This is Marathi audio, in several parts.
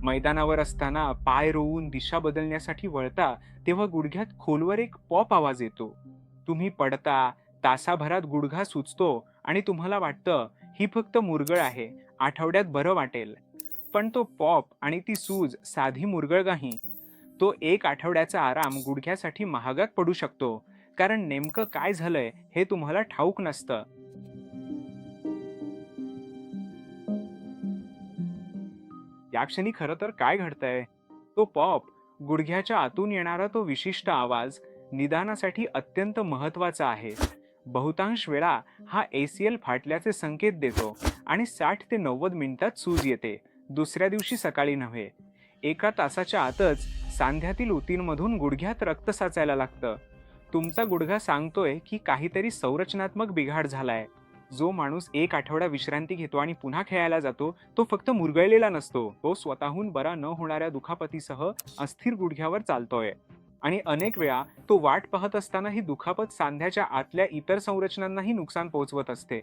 मैदानावर असताना पाय रोवून दिशा बदलण्यासाठी वळता तेव्हा गुडघ्यात खोलवर एक पॉप आवाज येतो. तुम्ही पडता, तासाभरात गुडघा सुचतो आणि तुम्हाला वाटतं ही फक्त मुरगळ आहे, आठवड्यात बरं वाटेल. पण तो पॉप आणि ती सूज साधी मुरगळ नाही. तो एक आठवड्याचा आराम गुडघ्यासाठी महागात पडू शकतो, कारण नेमकं काय झालंय हे तुम्हाला ठाऊक नसतं. या क्षणी खरं तर काय घडतंय? तो पॉप, गुडघ्याच्या आतून येणारा तो विशिष्ट आवाज निदानासाठी अत्यंत महत्वाचा आहे. बहुतांश वेळा हा ACL फाटल्याचे संकेत देतो आणि 60 ते 90 मिनिटात सूज येते, दुसऱ्या दिवशी सकाळी नव्हे. एका तासाच्या आतच सांध्यातील उतींमधून गुडघ्यात रक्त साचायला लागतं. तुमचा गुडघा सांगतोय की काहीतरी संरचनात्मक बिघाड झालाय. जो माणूस एक आठवडा विश्रांती घेतो आणि पुन्हा खेळायला जातो, तो फक्त मुरगळलेला नसतो, तो स्वतःहून बरा न होणाऱ्या दुखापतीसह अस्थिर गुडघ्यावर चालतोय. आणि अनेक वेळा तो वाट पाहत असताना ही दुखापत सांध्याच्या आतल्या इतर संरचनांनाही नुकसान पोहोचवत असते.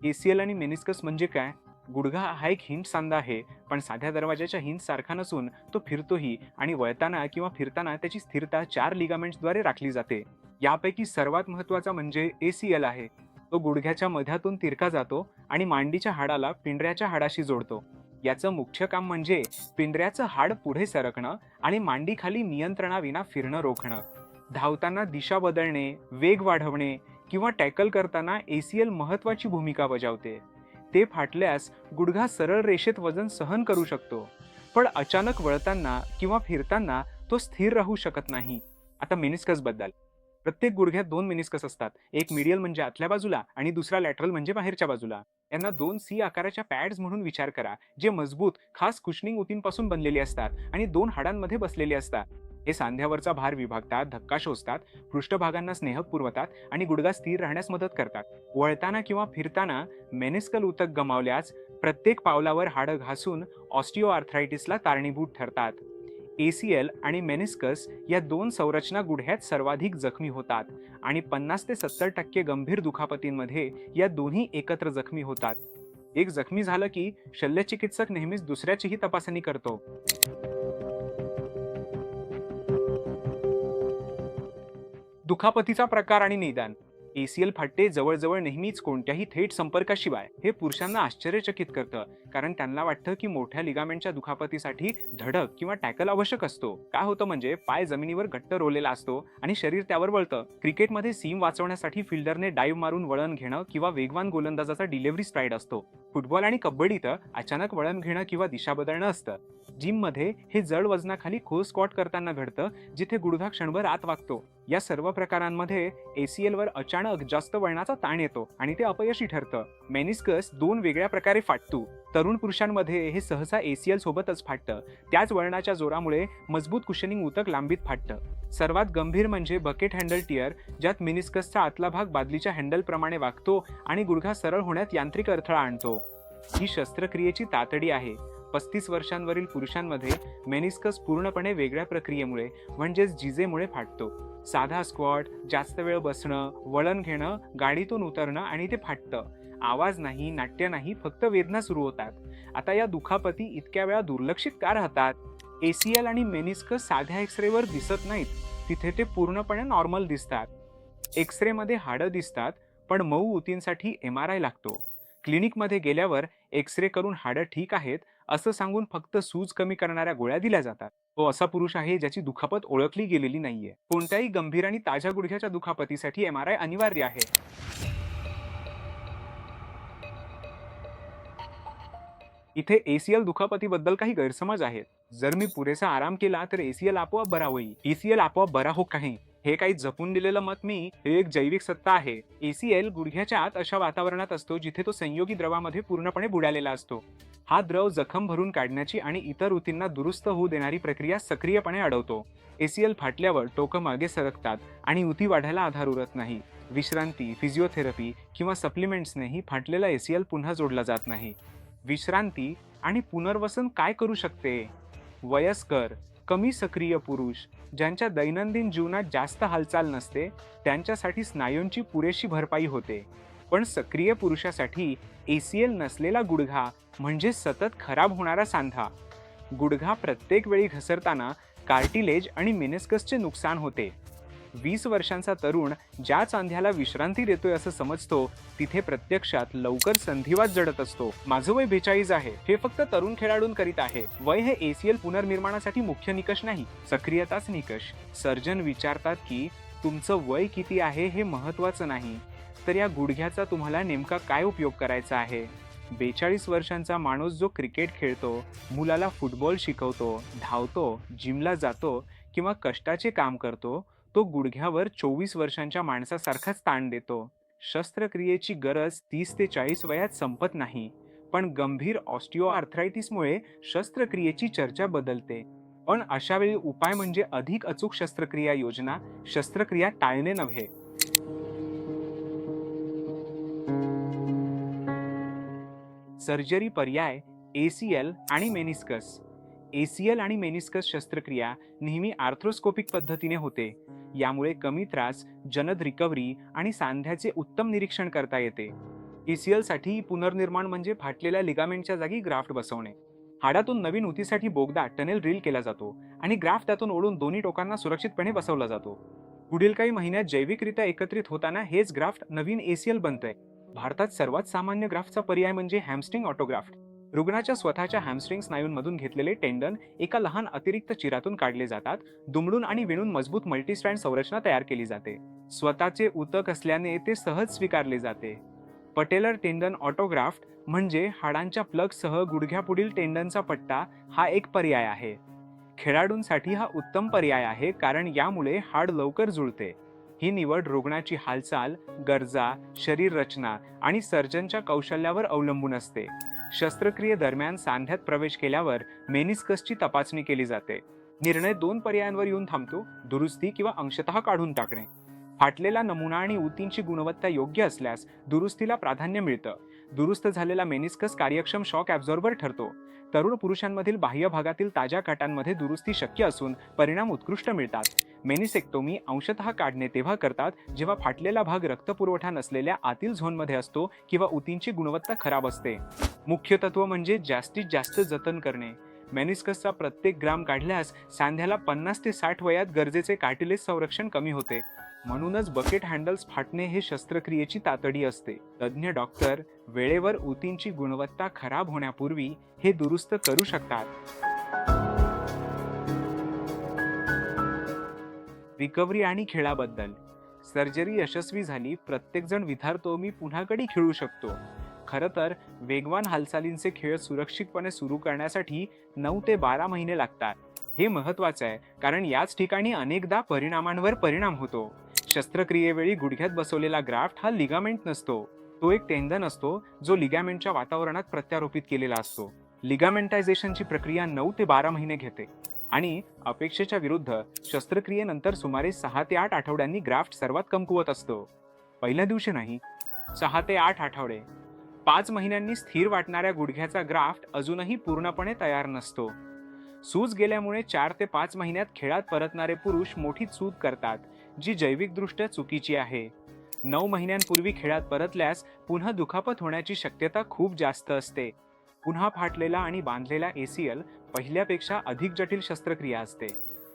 ACL आणि मेनिस्कस म्हणजे काय? गुडघा हा एक हिंज सांधा आहे, पण साध्या दरवाजाच्या हिंज सारखा नसून तो फिरतोही आणि वळताना किंवा फिरताना त्याची स्थिरता 4 लिगामेंट्सद्वारे राखली जाते. यापैकी सर्वात महत्त्वाचा म्हणजे ACL आहे. तो गुडघ्याच्या मध्यातून तिरका जातो आणि मांडीच्या हाडाला पिंढऱ्याच्या हाडाशी जोडतो. याचं मुख्य काम म्हणजे पिंढऱ्याचं हाड पुढे सरकणं आणि मांडीखाली नियंत्रणाविना फिरणं रोखणं. धावताना दिशा बदलणे, वेग वाढवणे किंवा टॅकल करताना ACL महत्त्वाची भूमिका बजावते. ते फाटल्यास गुडघा सरळ रेषेत वजन सहन करू शकतो, पण अचानक वळताना किंवा फिरताना तो स्थिर राहू शकत नाही. आता मेनिस्कस बद्दल. प्रत्येक गुडघ्यात 2 मेनिस्कस असतात. एक मीडियल म्हणजे आतल्या बाजूला आणि दुसरा लॅटरल म्हणजे बाहेरच्या बाजूला. यांना 2 C आकाराच्या पॅड्स म्हणून विचार करा, जे मजबूत, खास कुशनिंग उतींपासून बनलेले असतात आणि 2 हाडांमध्ये बसलेले असतात. हे सांध्यावरचा भार विभागतात, धक्का शोषतात, पृष्ठभागांना स्नेह पुरवतात आणि गुडघा स्थिर राहण्यास मदत करतात. वळताना किंवा फिरताना मेनिस्कल ऊतक गमावल्यास प्रत्येक पावलावर हाडं घासून ऑस्टिओआर्थरायटिसला कारणीभूत ठरतात. ACL आणि मेनिस्कस या 2 संरचना गुडघ्यात सर्वाधिक जखमी होतात आणि 50 ते 70% गंभीर दुखापतींमध्ये या दोन्ही एकत्र जखमी होतात. एक जखमी झालं की शल्यचिकित्सक नेहमीच दुसऱ्याचीही तपासणी करतो. दुखापतीचा प्रकार आणि निदान. ACL फाटणे जवळजवळ नेहमीच कोणत्याही थेट संपर्काशिवाय. हे पुरुषांना आश्चर्यचकित करतं, कारण त्यांना वाटतं की मोठ्या लिगामेंटच्या दुखापतीसाठी धडक किंवा टॅकल आवश्यक असतो. काय होतं म्हणजे पाय जमिनीवर घट्ट रोवलेला असतो आणि शरीर त्यावर वळतं. क्रिकेटमध्ये सीम वाचवण्यासाठी फिल्डरने डाईव्ह मारून वळण घेणं किंवा वेगवान गोलंदाजाचा डिलिव्हरी स्ट्राईड असतो. फुटबॉल आणि कबड्डीत अचानक वळण घेणं किंवा दिशा बदलणं असतं. जिममध्ये हे जड वजनाखाली खोल स्क्वॉट करताना घडतं, जिथे गुडघा क्षणभर आत वाकतो. या सर्व प्रकारांमध्ये ACL वर अचानक जास्त वळणाचा ताण येतो आणि ते अपयशी ठरतं. मेनिस्कस 2 वेगळ्या प्रकारे फाटतो. तरुण पुरुषांमध्ये हे सहसा ACL सोबतच फाटतं. त्याच वळणाच्या जोरामुळे मजबूत कुशनिंग ऊतक लांबीत फाटतं. सर्वात गंभीर म्हणजे बकेट हँडल टियर, ज्यात मेनिस्कसचा आतला भाग बादलीच्या हँडलप्रमाणे वाकतो आणि गुडघा सरळ होण्यात यांत्रिक अडथळा आणतो. ही शस्त्रक्रियेची तातडी आहे. 35 वर्षांवरील पुरुषांमध्ये मेनिस्कस पूर्णपणे वेगळ्या प्रक्रियेमुळे म्हणजेच जिजेमुळे फाटतो. साधा स्क्वॉट, जास्त वेळ बसणं, वळण घेणं, गाडीतून उतरणं आणि ते फाटतं. आवाज नाही, नाट्य नाही, फक्त वेदना सुरू होतात. आता या दुखापती इतक्या वेळा दुर्लक्षित का राहतात? ACL आणि मेनिस्कस साध्या एक्सरेवर दिसत नाहीत. तिथे ते पूर्णपणे नॉर्मल दिसतात. एक्सरेमध्ये हाडं दिसतात, पण मऊ ऊतींसाठी MRI लागतो. क्लिनिकमध्ये गेल्यावर एक्सरे करून हाडं ठीक आहेत असं सांगून फक्त सूज कमी करणाऱ्या गोळ्या दिल्या जातात. तो असा पुरुष आहे ज्याची दुखापत ओळखली गेलेली नाहीये. कोणत्याही गंभीर आणि ताज्या गुडघ्याच्या दुखापतीसाठी MRI अनिवार्य आहे. इथे ACL दुखापतीबद्दल काही गैरसमज आहेत. जर मी पुरेसा आराम केला तर ACL आपोआप बरा होईल. ACL आपोआप बरा हो काही हे काही जपून दिलेलं मत मी. हे एक जैविक सत्ता आहे. ACL गुडघ्याच्या आत अशा वातावरणात असतो जिथे तो संयोगी द्रवामध्ये पूर्णपणे बुडालेला असतो. हा द्रव जखम भरून काढण्याची आणि इतर ऊतींना दुरुस्त होऊ देणारी प्रक्रिया सक्रियपणे अडवतो. ACL फाटल्यावर टोकं मागे सरकतात आणि ऊती वाढायला आधार उरत नाही. विश्रांती, फिजिओथेरपी किंवा सप्लिमेंट्सनेही फाटलेला ACL पुन्हा जोडला जात नाही. विश्रांती आणि पुनर्वसन काय करू शकते? वयस्कर, कमी सक्रिय पुरुष, ज्यांच्या दैनंदिन जीवनात जास्त हालचाल नसते, त्यांच्यासाठी स्नायूंची पुरेशी भरपाई होते. पण सक्रिय पुरुषासाठी ACL नसलेला गुडघा म्हणजे सतत खराब होणारा सांधा. गुडघा प्रत्येक वेळी घसरताना कार्टिलेज आणि मेनिस्कसचे नुकसान होते. 20 वर्षांचा तरुण ज्या सांध्याला विश्रांती देतोय असं समजतो, तिथे प्रत्यक्षात लवकर संधिवात जडत असतो. माझं वय 42 आहे. हे फक्त तरुण खेळाडूंकरिता आहे. वय हे ACL पुनर्निर्माणासाठी मुख्य निकष नाही, सक्रियताच निकष. सर्जन विचारतात की तुमचं वय किती आहे हे महत्त्वाचं नाही, तर या गुडघ्याचा तुम्हाला नेमका काय उपयोग करायचा आहे. 42 वर्षांचा माणूस जो क्रिकेट खेळतो, मुलाला फुटबॉल शिकवतो, धावतो, जिमला जातो किंवा कष्टाचे काम करतो, तो गुडघ्यावर 24 वर्षांच्या माणसासारखाच ताण देतो. शस्त्रक्रियेची गरज 30 ते 40 वयात संपत नाही, पण गंभीर ऑस्टिओआर्थरायटिसमुळे शस्त्रक्रियेची चर्चा बदलते. पण अशा वेळी उपाय म्हणजे अधिक अचूक शस्त्रक्रिया योजना, शस्त्रक्रिया टाळणे नव्हे. सर्जरी पर्याय ACL आणि मेनिस्कस. ACL आणि मेनिस्कस शस्त्रक्रिया नेहमी आर्थ्रोस्कोपिक पद्धतीने होते. यामुळे कमी त्रास, जलद रिकव्हरी आणि सांध्याचे उत्तम निरीक्षण करता येते. ACL साठी पुनर्निर्माण म्हणजे फाटलेल्या लिगामेंटच्या जागी ग्राफ्ट बसवणे. हाडातून नवीन उतीसाठी बोगदा टनेल ड्रिल केला जातो आणि ग्राफ्ट त्यातून ओढून दोन्ही टोकांना सुरक्षितपणे बसवला जातो. पुढील काही महिन्यात जैविकरित्या एकत्रित होताना हेच ग्राफ्ट नवीन ACL बनतंय. भारतात सर्वात सामान्य ग्राफ्टचा पर्याय म्हणजे हॅमस्ट्रिंग ऑटोग्राफ्ट. रुग्णाच्या स्वतःच्या हॅमस्ट्रिंग स्नायूंमधून घेतलेले टेंडन एका लहान अतिरिक्त चिरातून काढले जातात. दुमडून आणि विणून मजबूत मल्टीस्ट्रँड संरचना तयार केली जाते. स्वतःचे ऊतक असल्याने ते सहज स्वीकारले जाते. पटेलर टेंडन ऑटोग्राफ्ट म्हणजे हाडांच्या प्लगसह गुडघ्यापुढील टेंडनचा पट्टा हा एक पर्याय आहे. खेळाडूंसाठी हा उत्तम पर्याय आहे, कारण यामुळे हाड लवकर जुळते. ही निवड रुग्णाची हालचाल, गरजा, शरीर रचना आणि सर्जनच्या कौशल्यावर अवलंबून असते. शस्त्रक्रियेदरम्यान सांध्यात प्रवेश केल्यावर मेनिस्कसची तपासणी केली जाते. निर्णय 2 पर्यायांवर येऊन थांबतो: दुरुस्ती किंवा अंशतः काढून टाकणे. फाटलेला नमुना आणि ऊतींची गुणवत्ता योग्य असल्यास दुरुस्तीला प्राधान्य मिळतं. दुरुस्त झालेला मेनिस्कस कार्यक्षम शॉक ॲब्झॉर्बर ठरतो. तरुण पुरुषांमधील बाह्य भागातील ताज्या काटांमध्ये दुरुस्ती शक्य असून परिणाम उत्कृष्ट मिळतात. मेनिसेक्टोमी अंशतः काढणे तेव्हा करतात जेव्हा फाटलेला भाग रक्तपुरवठा नसलेल्या आतील झोनमध्ये असतो किंवा ऊतींची गुणवत्ता खराब असते. मुख्य तत्व म्हणजे जास्तीत जास्त जतन करणे. मेनिस्कसचा प्रत्येक ग्राम काढल्यास सांध्याला 50 ते 60 वयात गरजेचे कार्टिलेज संरक्षण कमी होते. म्हणूनच बकेट हँडल्स फाटणे हे शस्त्रक्रियेची तातडी असते. तज्ज्ञ डॉक्टर वेळेवर ऊतींची गुणवत्ता खराब होण्यापूर्वी हे दुरुस्त करू शकतात. रिकव्हरी आणि खेळाबद्दल. सर्जरी यशस्वी झाली, प्रत्येकजण विचारतो मी पुन्हा कधी खेळू शकतो. खरं तर वेगवान हालचालींचे खेळ सुरक्षितपणे सुरू करण्यासाठी 9 ते 12 महिने लागतात. हे महत्त्वाचं आहे, कारण याच ठिकाणी अनेकदा परिणामांवर परिणाम होतो. शस्त्रक्रियेवेळी गुडघ्यात बसवलेला ग्राफ्ट हा लिगामेंट नसतो, तो एक टेंडन असतो जो लिगामेंटच्या वातावरणात प्रत्यारोपित केलेला असतो. लिगामेंटायझेशनची प्रक्रिया 9 ते 12 महिने घेते आणि अपेक्षेच्या विरुद्ध शस्त्रक्रियेनंतर सुमारे 6 ते 8 आठवड्यांनी ग्राफ्ट सर्वात कमकुवत असतो. पहिल्या दिवशी नाही, 6 ते 8 आठवडे. 5 महिन्यांनी स्थिर वाटणाऱ्या गुडघ्याचा ग्राफ्ट अजूनही पूर्णपणे तयार नसतो. सूज गेल्यामुळे 4 ते 5 महिन्यात खेळात परतणारे पुरुष मोठी चूक करतात, जी जैविकदृष्ट्या चुकीची आहे. 9 महिन्यांपूर्वी खेळात परतल्यास पुन्हा दुखापत होण्याची शक्यता खूप जास्त असते. पुन्हा फाटलेला आणि बांधलेला ACL पहिल्यापेक्षा अधिक जटिल शस्त्रक्रिया असते.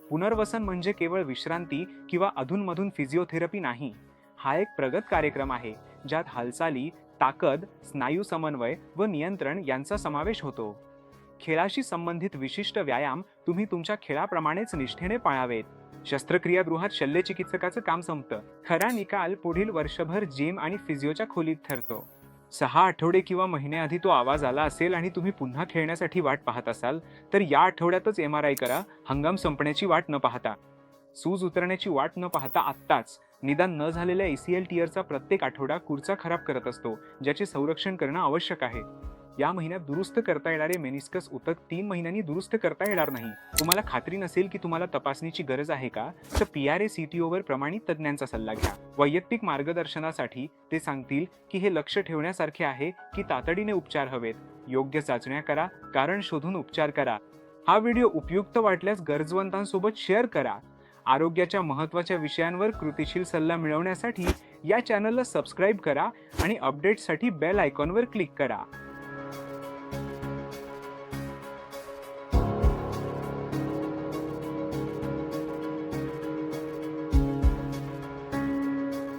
पुनर्वसन म्हणजे केवळ विश्रांती किंवा अधूनमधून फिजिओथेरपी नाही. हा एक प्रगत कार्यक्रम आहे, ज्यात हालचाली, ताकद, स्नायू समन्वय व नियंत्रण यांचा समावेश होतो. खेळाशी संबंधित विशिष्ट व्यायाम तुम्ही तुमच्या खेळाप्रमाणेच निष्ठेने पाळावेत. शस्त्रक्रियागृहात शल्यचिकित्सकाचं काम संपतं. खरा निकाल पुढील वर्षभर जिम आणि फिजिओच्या खोलीत ठरतो. 6 आठवडे किंवा महिन्याआधी तो आवाज आला असेल आणि तुम्ही पुन्हा खेळण्यासाठी वाट पाहत असाल, तर या आठवड्यातच MRI करा, हंगाम संपण्याची वाट न पाहता. सूज उतरण्याची वाट न पाहता आत्ताच. निदान न झालेल्या ACL टिअरचा प्रत्येक आठवडा कुर्चा खराब करत असतो, ज्याचे संरक्षण करणं आवश्यक आहे. या महिन्यात दुरुस्त करता येणारे मेनिस्कस ऊतक 3 महिन्यांनी दुरुस्त करता येणार नाही. तुम्हाला खात्री नसेल की तुम्हाला तपासणीची गरज आहे का, तर PRA CTOवर प्रमाणित तज्ज्ञांचा सल्ला घ्या. वैयक्तिक मार्गदर्शनासाठी ते सांगतील की हे लक्ष ठेवण्यासारखे आहे की तातडीने उपचार हवेत. योग्य चाचण्या करा, कारण शोधून उपचार करा. हा व्हिडिओ उपयुक्त वाटल्यास गरजवंतांसोबत शेअर करा. आरोग्याच्या महत्त्वाच्या विषयांवर कृतीशील सल्ला मिळवण्यासाठी या चॅनलला सबस्क्राईब करा आणि अपडेट्ससाठी बेल आयकॉनवर क्लिक करा.